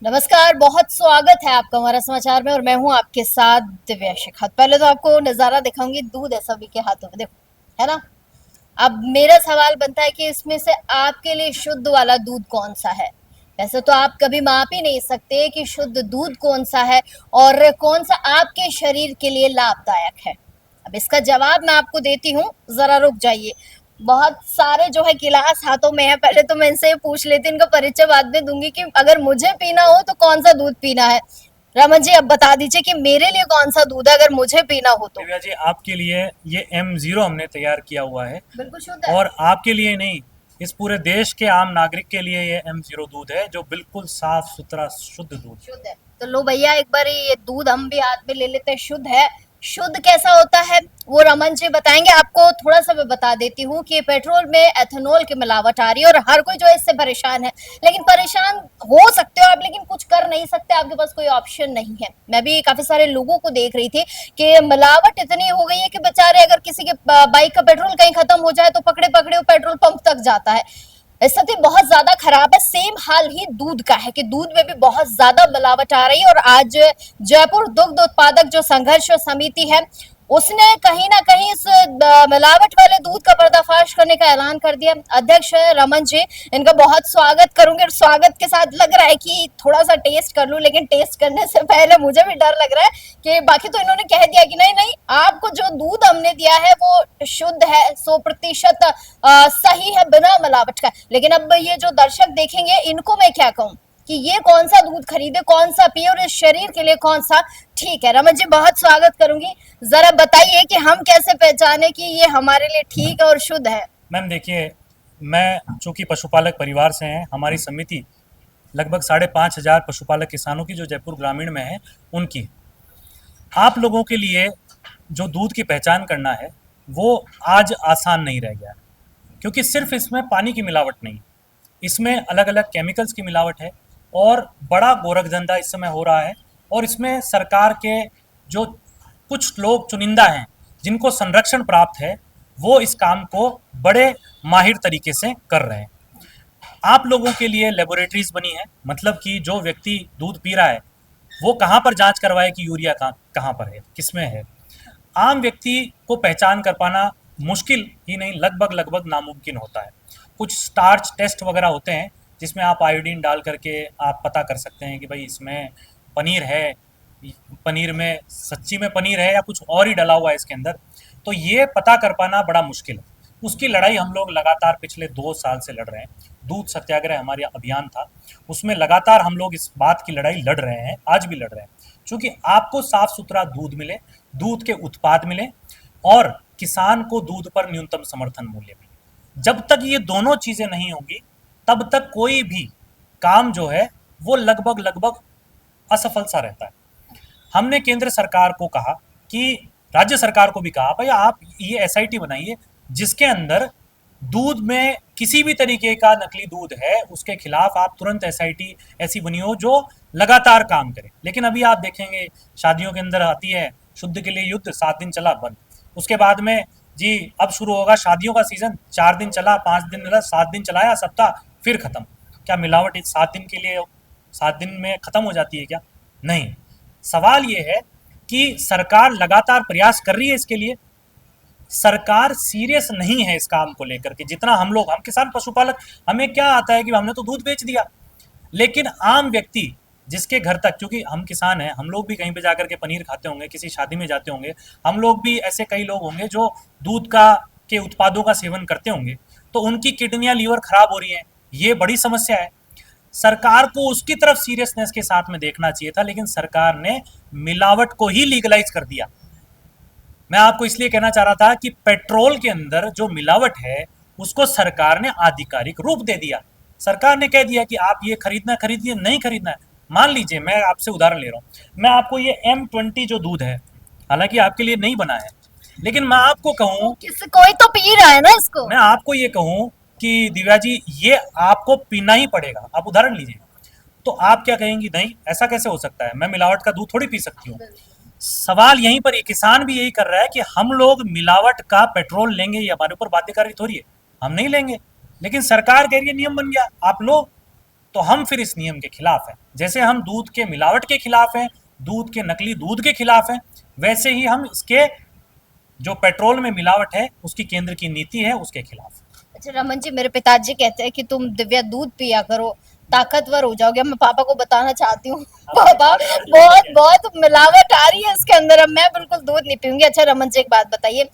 नमस्कार, बहुत स्वागत है आपका हमारा समाचार में और मैं हूं आपके साथ दिव्या शेखर। पहले तो आपको नज़ारा दिखाऊंगी दूध है सभी के हाथों में, देखो, है ना। अब मेरा सवाल बनता है कि इसमें से आपके लिए शुद्ध वाला दूध कौन सा है। वैसे तो आप कभी माप ही नहीं सकते कि शुद्ध दूध कौन सा है और कौन सा आपके शरीर के लिए लाभदायक है। अब इसका जवाब मैं आपको देती हूँ, जरा रुक जाइए। बहुत सारे जो है गिलास हाथों में है, पहले तो मैं इनसे पूछ लेती हूँ, इनका परिचय बाद में दूंगी कि अगर मुझे पीना हो तो कौन सा दूध पीना है। रमन जी, अब बता दीजिए कि मेरे लिए कौन सा दूध है अगर मुझे पीना हो तो। दिव्या जी, आपके लिए ये M0 हमने तैयार किया हुआ है। बिल्कुल शुद्ध है। और आपके लिए नहीं, इस पूरे देश के आम नागरिक के लिए ये M0 दूध है, जो बिल्कुल साफ सुथरा शुद्ध दूध है। शुद्ध है तो लो भैया, एक बार ये दूध हम भी हाथ में ले लेते हैं। शुद्ध है। शुद्ध कैसा होता है वो रमन जी बताएंगे। आपको थोड़ा सा मैं बता देती हूँ कि पेट्रोल में एथेनॉल की मिलावट आ रही है और हर कोई जो है इससे परेशान है। लेकिन परेशान हो सकते हो आप, लेकिन कुछ कर नहीं सकते, आपके पास कोई ऑप्शन नहीं है। मैं भी काफी सारे लोगों को देख रही थी कि मिलावट इतनी हो गई है कि बेचारे अगर किसी के बाइक का पेट्रोल कहीं खत्म हो जाए तो पकड़े पकड़े वो पेट्रोल पंप तक जाता है। स्थिति बहुत ज्यादा खराब है। सेम हाल ही दूध का है कि दूध में भी बहुत ज्यादा मिलावट आ रही है और आज जयपुर दुग्ध उत्पादक जो संघर्ष समिति है उसने कहीं ना कहीं इस मिलावट वाले दूध का पर्दाफाश करने का ऐलान कर दिया। अध्यक्ष है रमन जी, इनका बहुत स्वागत करूंगे और स्वागत के साथ लग रहा है कि थोड़ा सा टेस्ट कर लूं, लेकिन टेस्ट करने से पहले मुझे भी डर लग रहा है कि बाकी तो इन्होंने कह दिया कि नहीं नहीं, आपको जो दूध हमने दिया है वो शुद्ध है, 100% सही है, बिना मिलावट का। लेकिन अब ये जो दर्शक देखेंगे इनको मैं क्या कहूँ कि ये कौन सा दूध खरीदे, कौन सा पिए और इस शरीर के लिए कौन सा ठीक है। रमन जी, बहुत स्वागत करूंगी। जरा बताइए कि हम कैसे पहचाने कि ये हमारे लिए ठीक है और शुद्ध है। मैम देखिए, मैं चूंकि पशुपालक परिवार से हैं, हमारी समिति लगभग 5,500 पशुपालक किसानों की जो जयपुर ग्रामीण में है उनकी। आप लोगों के लिए जो दूध की पहचान करना है वो आज आसान नहीं रह गया, क्योंकि सिर्फ इसमें पानी की मिलावट नहीं, इसमें अलग अलग केमिकल्स की मिलावट है और बड़ा गोरखधंधा इस समय हो रहा है। और इसमें सरकार के जो कुछ लोग चुनिंदा हैं जिनको संरक्षण प्राप्त है, वो इस काम को बड़े माहिर तरीके से कर रहे हैं। आप लोगों के लिए लेबोरेटरीज बनी है, मतलब कि जो व्यक्ति दूध पी रहा है वो कहाँ पर जांच करवाए कि यूरिया कहाँ पर है, किसमें है। आम व्यक्ति को पहचान कर पाना मुश्किल ही नहीं, लगभग लगभग नामुमकिन होता है। कुछ स्टार्च टेस्ट वगैरह होते हैं जिसमें आप आयोडीन डाल करके आप पता कर सकते हैं कि भाई इसमें पनीर है, पनीर में सच्ची में पनीर है या कुछ और ही डला हुआ है इसके अंदर। तो ये पता कर पाना बड़ा मुश्किल है। उसकी लड़ाई हम लोग लगातार पिछले 2 साल से लड़ रहे हैं। दूध सत्याग्रह हमारा अभियान था, उसमें लगातार हम लोग इस बात की लड़ाई लड़ रहे हैं, आज भी लड़ रहे हैं। क्योंकि आपको साफ सुथरा दूध मिले, दूध के उत्पाद मिले और किसान को दूध पर न्यूनतम समर्थन मूल्य मिले। जब तक ये दोनों चीजें नहीं होंगी तब तक कोई भी काम जो है वो लगभग लगभग असफल सा रहता है। हमने केंद्र सरकार को कहा कि राज्य सरकार को भी कहा, भाई आप ये एसआईटी बनाइए जिसके अंदर दूध में किसी भी तरीके का नकली दूध है उसके खिलाफ आप तुरंत एसआईटी ऐसी बनी हो जो लगातार काम करे। लेकिन अभी आप देखेंगे शादियों के अंदर आती है शुद्ध के लिए युद्ध, 7 दिन चला बंद। उसके बाद में जी अब शुरू होगा शादियों का सीजन, 4 दिन चला, 5 दिन चला, 7 दिन चलाया सप्ताह, फिर खत्म। क्या मिलावट इस 7 दिन के लिए 7 दिन में खत्म हो जाती है क्या? नहीं। सवाल ये है कि सरकार लगातार प्रयास कर रही है इसके लिए, सरकार सीरियस नहीं है इस काम को लेकर के जितना हम किसान पशुपालक, हमें क्या आता है कि हमने तो दूध बेच दिया। लेकिन आम व्यक्ति जिसके घर तक, क्योंकि हम किसान हैं, हम लोग भी कहीं पे जाकर के पनीर खाते होंगे, किसी शादी में जाते होंगे, हम लोग भी ऐसे कई लोग होंगे जो दूध का के उत्पादों का सेवन करते होंगे, तो उनकी किडनियां लीवर खराब हो रही हैं। ये बड़ी समस्या है। सरकार को उसकी तरफ सीरियसनेस के साथ में देखना चाहिए था, लेकिन सरकार ने मिलावट को ही लीगलाइज कर दिया। मैं आपको इसलिए कहना चाह रहा था कि पेट्रोल के अंदर जो मिलावट है उसको सरकार ने आधिकारिक रूप दे दिया। सरकार ने कह दिया कि आप ये खरीदना खरीदिए, नहीं खरीदना है। मान लीजिए, मैं आपसे उदाहरण ले रहा हूँ, मैं आपको ये M20 जो दूध है, हालांकि आपके लिए नहीं बना है, लेकिन मैं आपको कहूँ, किसी कोई तो पी रहा है ना इसको। मैं आपको ये कहूँ कि दिव्या जी ये आपको पीना ही पड़ेगा, आप उदाहरण लीजिए, तो आप क्या कहेंगी? नहीं, ऐसा कैसे हो सकता है, मैं मिलावट का दूध थोड़ी पी सकती हूँ। सवाल यहीं पर ये किसान भी यही कर रहा है कि हम लोग मिलावट का पेट्रोल लेंगे, ये हमारे ऊपर बाध्यकारी थोड़ी है, हम नहीं लेंगे। लेकिन सरकार कह रही है नियम बन गया, आप लो। तो हम फिर इस नियम के खिलाफ हैं। जैसे हम दूध के मिलावट के खिलाफ हैं, दूध के नकली दूध के खिलाफ हैं, वैसे ही हम इसके जो पेट्रोल में मिलावट है उसकी केंद्र की नीति है उसके खिलाफ। अच्छा रमन जी, मेरे पिताजी कहते हैं कि तुम दिव्या दूध पिया करो, ताकतवर हो जाओगे। मैं पापा को बताना चाहती हूँ पापा, बहुत बहुत मिलावट आ रही है इसके अंदर, अब मैं बिल्कुल दूध नहीं पीऊंगी। अच्छा रमन जी, एक बात बताइए,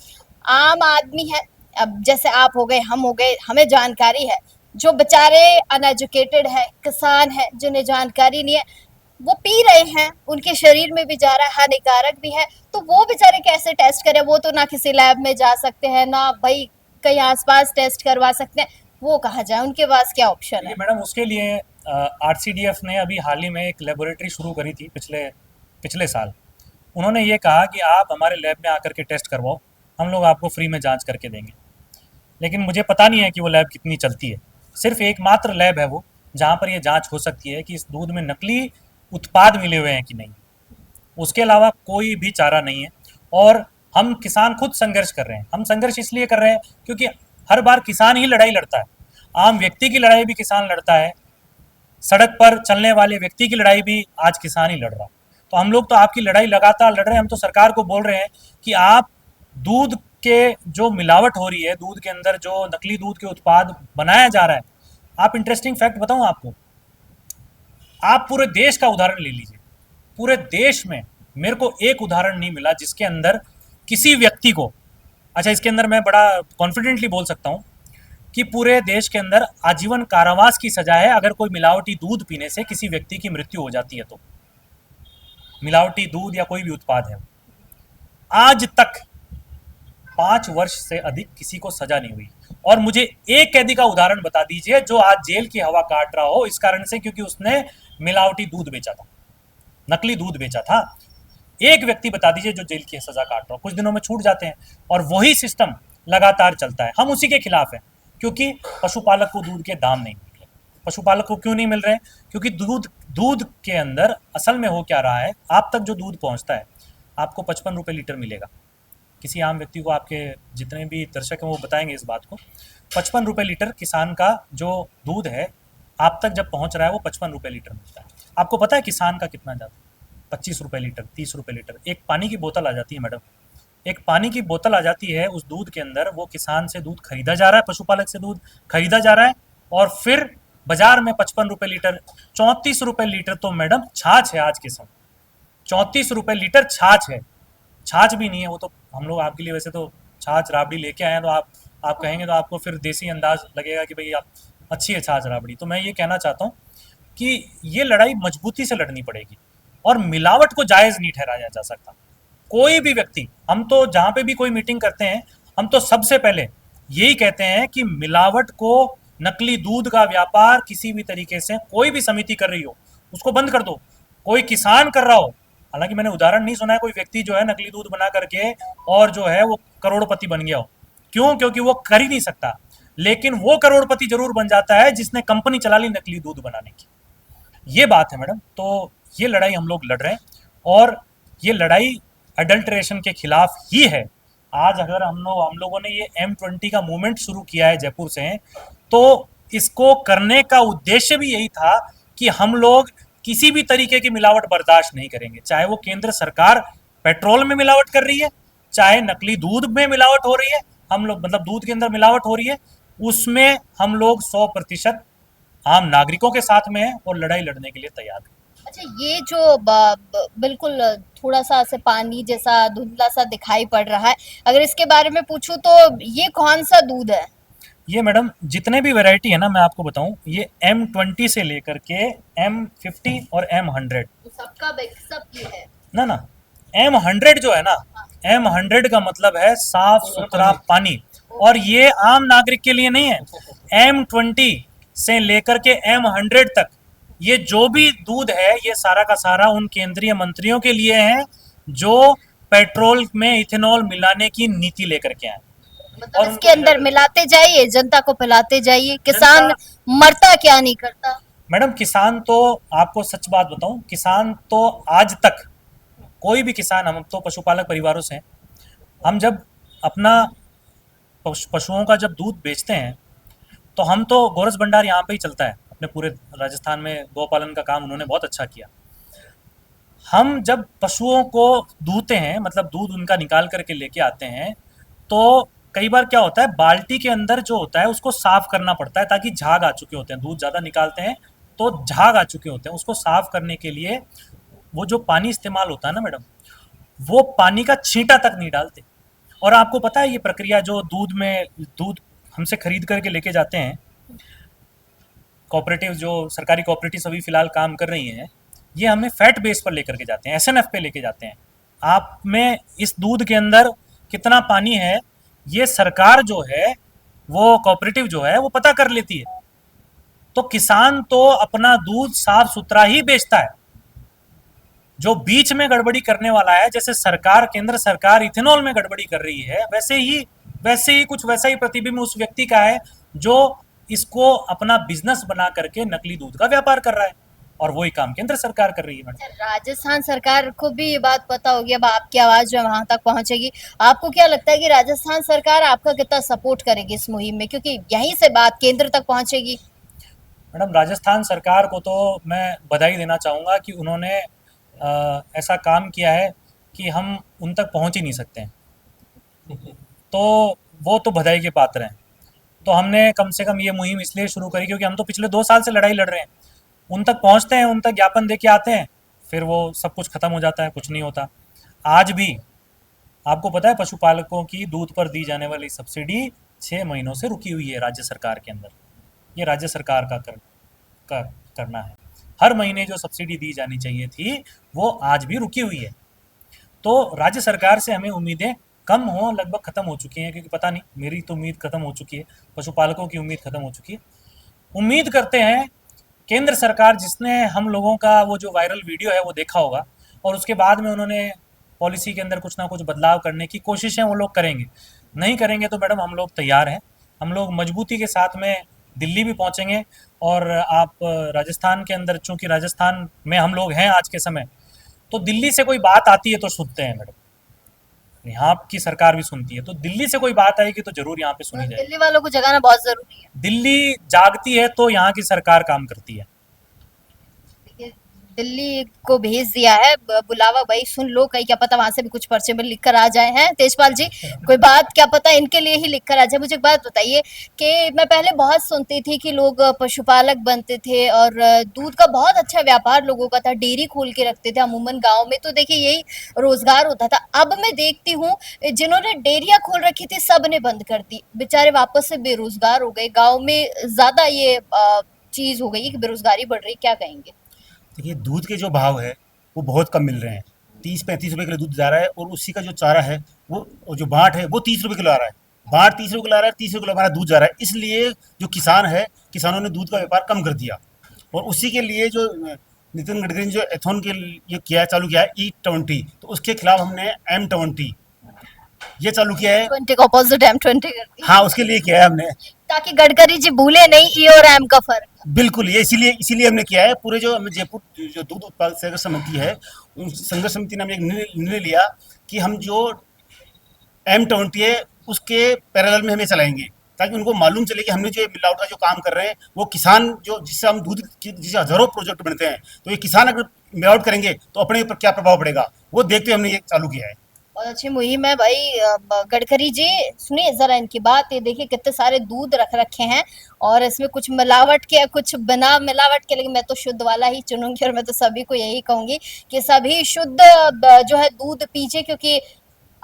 आम आदमी है, अब जैसे आप हो गए, हम हो गए, हमें जानकारी है, जो बेचारे अनएजुकेटेड है, किसान है, जिन्हें जानकारी नहीं है, वो पी रहे हैं, उनके शरीर में भी जा रहा है, हानिकारक भी है, तो वो बेचारे कैसे टेस्ट करें? वो तो ना किसी लैब में जा सकते हैं, ना भाई कहीं आसपास टेस्ट करवा सकते हैं, वो कहा जाए, उनके पास क्या ऑप्शन है? देखिए मैडम, उसके लिए आरसीडीएफ ने अभी हाल ही में एक लेबोरेटरी शुरू करी थी पिछले पिछले साल। उन्होंने ये कहा कि आप हमारे लैब में आकर के टेस्ट करवाओ, हम लोग आपको फ्री में जांच करके देंगे। लेकिन मुझे पता नहीं है कि वो लैब कितनी चलती है। सिर्फ एकमात्र लैब है वो जहाँ पर ये जांच हो सकती है कि इस दूध में नकली उत्पाद मिले हुए हैं कि नहीं। उसके अलावा कोई भी चारा नहीं है। और हम किसान खुद संघर्ष कर रहे हैं। हम संघर्ष इसलिए कर रहे हैं क्योंकि हर बार किसान ही लड़ाई लड़ता है। आम व्यक्ति की लड़ाई भी किसान लड़ता है, सड़क पर चलने वाले व्यक्ति की लड़ाई भी आज किसान ही लड़ रहा है। तो हम लोग तो आपकी लड़ाई लगातार लड़ रहे हैं। हम तो सरकार को बोल रहे हैं कि आप दूध के जो मिलावट हो रही है, दूध के अंदर जो नकली दूध के उत्पाद बनाया जा रहा है, आप इंटरेस्टिंग फैक्ट बताऊं आपको, आप पूरे देश का उदाहरण ले लीजिए। पूरे देश में मेरे को एक उदाहरण नहीं मिला जिसके अंदर किसी व्यक्ति को, अच्छा इसके अंदर मैं बड़ा कॉन्फिडेंटली बोल सकता हूँ कि पूरे देश के अंदर आजीवन कारावास की सजा है अगर कोई मिलावटी दूध पीने से किसी व्यक्ति की मृत्यु हो जाती है तो। मिलावटी दूध या कोई भी उत्पाद है, आज तक 5 वर्ष से अधिक किसी को सजा नहीं हुई। और मुझे एक कैदी का उदाहरण बता दीजिए जो आज जेल की हवा काट रहा हो इस कारण से क्योंकि उसने मिलावटी दूध बेचा था, नकली दूध बेचा था। एक व्यक्ति बता दीजिए जो जेल की सजा काट रहा हो। कुछ दिनों में छूट जाते हैं और वही सिस्टम लगातार चलता है। हम उसी के खिलाफ हैं क्योंकि पशुपालक को दूध के दाम नहीं मिल रहे। पशुपालक को क्यों नहीं मिल रहे? क्योंकि दूध दूध के अंदर असल में हो क्या रहा है, आप तक जो दूध पहुंचता है आपको 55 रुपये लीटर मिलेगा। किसी आम व्यक्ति को, आपके जितने भी दर्शक हैं वो बताएंगे इस बात को, 55 रुपये लीटर किसान का जो दूध है आप तक जब पहुंच रहा है वो 55 रुपये लीटर मिलता है। आपको पता है किसान का कितना जाता है? 25 रुपये लीटर, 30 रुपये लीटर। एक पानी की बोतल आ जाती है मैडम, एक पानी की बोतल आ जाती है उस दूध के अंदर। वो किसान से दूध खरीदा जा रहा है, पशुपालक से दूध खरीदा जा रहा है और फिर बाजार में 55 रुपये लीटर, 34 रुपये लीटर तो मैडम छाछ है आज के समय। 34 रुपये लीटर छाछ है। छाछ भी नहीं है वो तो, हम लोग आपके लिए वैसे तो छाछ राबड़ी लेके आए हैं तो आप कहेंगे तो आपको फिर देसी अंदाज लगेगा कि भाई आप अच्छी है छाछ राबड़ी। तो मैं ये कहना चाहता हूँ कि ये लड़ाई मजबूती से लड़नी पड़ेगी और मिलावट को जायज़ नहीं ठहराया जा सकता। कोई भी व्यक्ति, हम तो जहाँ पे भी कोई मीटिंग करते हैं हम तो सबसे पहले यही कहते हैं कि मिलावट को, नकली दूध का व्यापार किसी भी तरीके से कोई भी समिति कर रही हो उसको बंद कर दो। कोई किसान कर रहा हो, हालांकि मैंने उदाहरण नहीं सुना है कोई व्यक्ति जो है नकली दूध बना करके और जो है वो करोड़पति बन गया हो। क्यों? क्योंकि वो कर ही नहीं सकता। लेकिन वो करोड़पति जरूर बन जाता है जिसने कंपनी चला ली नकली दूध बनाने की। ये बात है मैडम। तो ये लड़ाई हम लोग लड़ रहे हैं और ये लड़ाई अडल्ट्रेशन के खिलाफ ही है। आज अगर हम लोगों ने ये M20 का मूवमेंट शुरू किया है जयपुर से, तो इसको करने का उद्देश्य भी यही था कि हम लोग किसी भी तरीके की मिलावट बर्दाश्त नहीं करेंगे। चाहे वो केंद्र सरकार पेट्रोल में मिलावट कर रही है, चाहे नकली दूध में मिलावट हो रही है, हम लोग मतलब दूध के अंदर मिलावट हो रही है, उसमें हम लोग 100% आम नागरिकों के साथ में है और लड़ाई लड़ने के लिए तैयार हैं। अच्छा, ये जो बिल्कुल थोड़ा सा ऐसे पानी जैसा धुंधला सा दिखाई पड़ रहा है, अगर इसके बारे में पूछूं तो ये कौन सा दूध है? ये मैडम जितने भी वैरायटी है ना, मैं आपको बताऊं, ये M20 से लेकर के M50 और M100, सबका सब की है ना ना, M100 जो है ना, M100 का मतलब है साफ सुथरा पानी। और ये आम नागरिक के लिए नहीं है। M20 से लेकर के M100 तक ये जो भी दूध है ये सारा का सारा उन केंद्रीय मंत्रियों के लिए है जो पेट्रोल में इथेनॉल मिलाने की नीति लेकर के आए। मतलब और इसके अंदर मिलाते जाइए, जनता को पिलाते जाइए, किसान मरता क्या नहीं करता। मैडम किसान तो, आपको सच बात बताऊं, किसान तो आज तक, कोई भी किसान, हम तो पशुपालक परिवारों से हैं, हम जब अपना पशुओं का जब दूध बेचते हैं तो हम तो गोरस भंडार यहाँ पे ही चलता है अपने पूरे राजस्थान में गौपालन का काम उन्होंने बहुत अच्छा किया। हम जब पशुओं को दूहते हैं, मतलब दूध उनका निकाल करके लेके आते हैं, तो कई बार क्या होता है, बाल्टी के अंदर जो होता है उसको साफ करना पड़ता है, ताकि झाग आ चुके होते हैं, दूध ज़्यादा निकालते हैं तो झाग आ चुके होते हैं, उसको साफ करने के लिए वो जो पानी इस्तेमाल होता है ना मैडम, वो पानी का छींटा तक नहीं डालते। और आपको पता है ये प्रक्रिया जो दूध हमसे खरीद करके लेके जाते हैं, कोऑपरेटिव जो सरकारी कोऑपरेटिव अभी फिलहाल काम कर रही हैं, ये हमें फैट बेस पर लेकर के जाते हैं, एसएनएफ पे लेके जाते हैं। आप में इस दूध के अंदर कितना पानी है, ये सरकार जो है, वो कोऑपरेटिव जो है वो पता कर लेती है। तो किसान तो अपना दूध साफ सुथरा ही बेचता है। जो बीच में गड़बड़ी करने वाला है, जैसे सरकार, केंद्र सरकार इथेनॉल में गड़बड़ी कर रही है, वैसे ही कुछ वैसा ही प्रतिबिंब उस व्यक्ति का है जो इसको अपना बिजनेस बना करके नकली दूध का व्यापार कर रहा है, और वही काम केंद्र सरकार कर रही है मैडम। राजस्थान सरकार को भी ये बात पता होगी, अब आपकी आवाज जो है वहां तक पहुंचेगी। आपको क्या लगता है कि राजस्थान सरकार आपका कितना सपोर्ट करेगी इस मुहिम में, क्योंकि यहीं से बात केंद्र तक पहुंचेगी? मैडम, राजस्थान सरकार को तो मैं बधाई देना चाहूँगा कि उन्होंने ऐसा काम किया है कि हम उन तक पहुँच ही नहीं सकते हैं, तो वो तो बधाई के पात्र हैं। तो हमने कम से कम ये मुहिम इसलिए शुरू करी क्योंकि हम तो पिछले 2 साल से लड़ाई लड़ रहे हैं। उन तक पहुँचते हैं, उन तक ज्ञापन दे के आते हैं, फिर वो सब कुछ खत्म हो जाता है, कुछ नहीं होता। आज भी आपको पता है पशुपालकों की दूध पर दी जाने वाली सब्सिडी 6 महीनों से रुकी हुई है राज्य सरकार के अंदर। ये राज्य सरकार का करना है। हर महीने जो सब्सिडी दी जानी चाहिए थी वो आज भी रुकी हुई है। तो राज्य सरकार से हमें उम्मीदें कम हो, लगभग खत्म हो चुकी हैं, क्योंकि पता नहीं, मेरी तो उम्मीद खत्म हो चुकी है, पशुपालकों की उम्मीद खत्म हो चुकी है। उम्मीद करते हैं केंद्र सरकार, जिसने हम लोगों का वो जो वायरल वीडियो है वो देखा होगा, और उसके बाद में उन्होंने पॉलिसी के अंदर कुछ ना कुछ बदलाव करने की कोशिशें वो लोग करेंगे। नहीं करेंगे तो मैडम हम लोग तैयार हैं, हम लोग मजबूती के साथ में दिल्ली भी पहुंचेंगे। और आप राजस्थान के अंदर, चूंकि राजस्थान में हम लोग हैं आज के समय, तो दिल्ली से कोई बात आती है तो सुनते हैं मैडम, यहाँ की सरकार भी सुनती है, तो दिल्ली से कोई बात आएगी तो जरूर यहाँ पे सुनी जाएगी। दिल्ली वालों को जगाना बहुत जरूरी है। दिल्ली जागती है तो यहाँ की सरकार काम करती है। देखिए, दिल्ली को भेज दिया है बुलावा, भाई सुन लो, कहीं क्या पता वहां से भी कुछ पर्चे में लिख कर आ जाए हैं तेजपाल जी, कोई बात क्या पता इनके लिए ही लिख कर आ जाए। मुझे एक बात बताइए कि मैं पहले बहुत सुनती थी कि लोग पशुपालक बनते थे और दूध का बहुत अच्छा व्यापार लोगों का था, डेयरी खोल के रखते थे अमूमन गांव में, तो देखिए यही रोजगार होता था। अब मैं देखती हूँ जिन्होंने डेयरियां खोल रखी थी सब ने बंद कर दी, बेचारे वापस से बेरोजगार हो गए। गाँव में ज्यादा ये चीज हो गई है कि बेरोजगारी बढ़ रही, क्या कहेंगे? देखिए, दूध के जो भाव है वो बहुत कम मिल रहे हैं। 30-35 रुपए किलो दूध जा रहा है, और उसी का जो चारा है वो जो बाट है वो 30 रुपए किलो आ रहा है। बाट 30 रुपए किलो आ रहा है, 30 रुपए किलो हमारा दूध जा रहा है। इसलिए जो किसान है, किसानों ने दूध का व्यापार कम कर दिया, और उसी के लिए जो नितिन गडकरी ने जो एथॉन के ये किया है, चालू किया है E20, तो उसके खिलाफ हमने M20 ये चालू किया है। 20 का अपोजिट M20 कर दिया, हाँ, उसके लिए किया है हमने। ताकि गडकरी जी भूले नहीं ई और एम का फर्क। बिल्कुल, ये इसीलिए हमने किया है। पूरे जो हमें जयपुर जो दूध उत्पादक संघर्ष समिति है, उन संघर्ष समिति ने हमें एक निर्णय लिया कि हम जो M20 है उसके पैरेलल में हमें चलाएंगे, ताकि उनको मालूम चले कि हमने जो मिलावट का जो काम कर रहे हैं, वो किसान जो जिससे हम दूध की जिससे हजारों प्रोजेक्ट बनते हैं, तो ये किसान अगर मिलावट करेंगे तो अपने ऊपर क्या प्रभाव पड़ेगा, वो देखते हमने ये चालू किया है। बहुत अच्छी मुहिम है भाई। गडकरी जी सुनिए जरा इनकी बात, ये देखिए कितने सारे दूध रख रखे हैं और इसमें कुछ मिलावट के कुछ बिना मिलावट के, लेकिन मैं तो शुद्ध वाला ही चुनूंगी और मैं तो सभी को यही कहूंगी कि सभी शुद्ध जो है दूध पीजिए, क्योंकि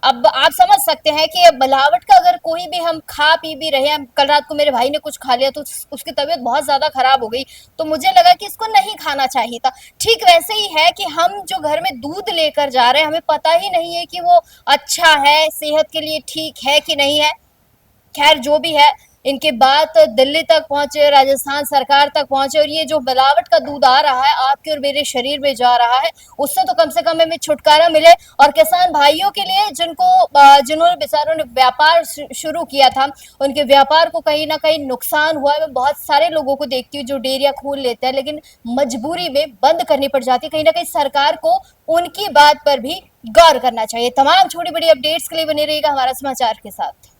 अब आप समझ सकते हैं कि मिलावट का अगर कोई भी हम खा पी भी रहे हैं, कल रात को मेरे भाई ने कुछ खा लिया तो उसकी तबीयत बहुत ज्यादा खराब हो गई, तो मुझे लगा कि इसको नहीं खाना चाहिए था। ठीक वैसे ही है कि हम जो घर में दूध लेकर जा रहे हैं हमें पता ही नहीं है कि वो अच्छा है, सेहत के लिए ठीक है कि नहीं है। खैर जो भी है, इनके बात दिल्ली तक पहुंचे, राजस्थान सरकार तक पहुंचे, और ये जो मिलावट का दूध आ रहा है आपके और मेरे शरीर में जा रहा है, उससे तो कम से कम हमें छुटकारा मिले। और किसान भाइयों के लिए जिन्होंने बेचारों ने व्यापार शुरू किया था, उनके व्यापार को कहीं ना कहीं नुकसान हुआ है। मैं बहुत सारे लोगों को देखती हूँ जो डेयरियां खोल लेते हैं लेकिन मजबूरी में बंद करनी पड़ जाती है। कहीं ना कहीं सरकार को उनकी बात पर भी गौर करना चाहिए। तमाम छोटी बड़ी अपडेट्स के लिए बने रहिएगा हमारा समाचार के साथ।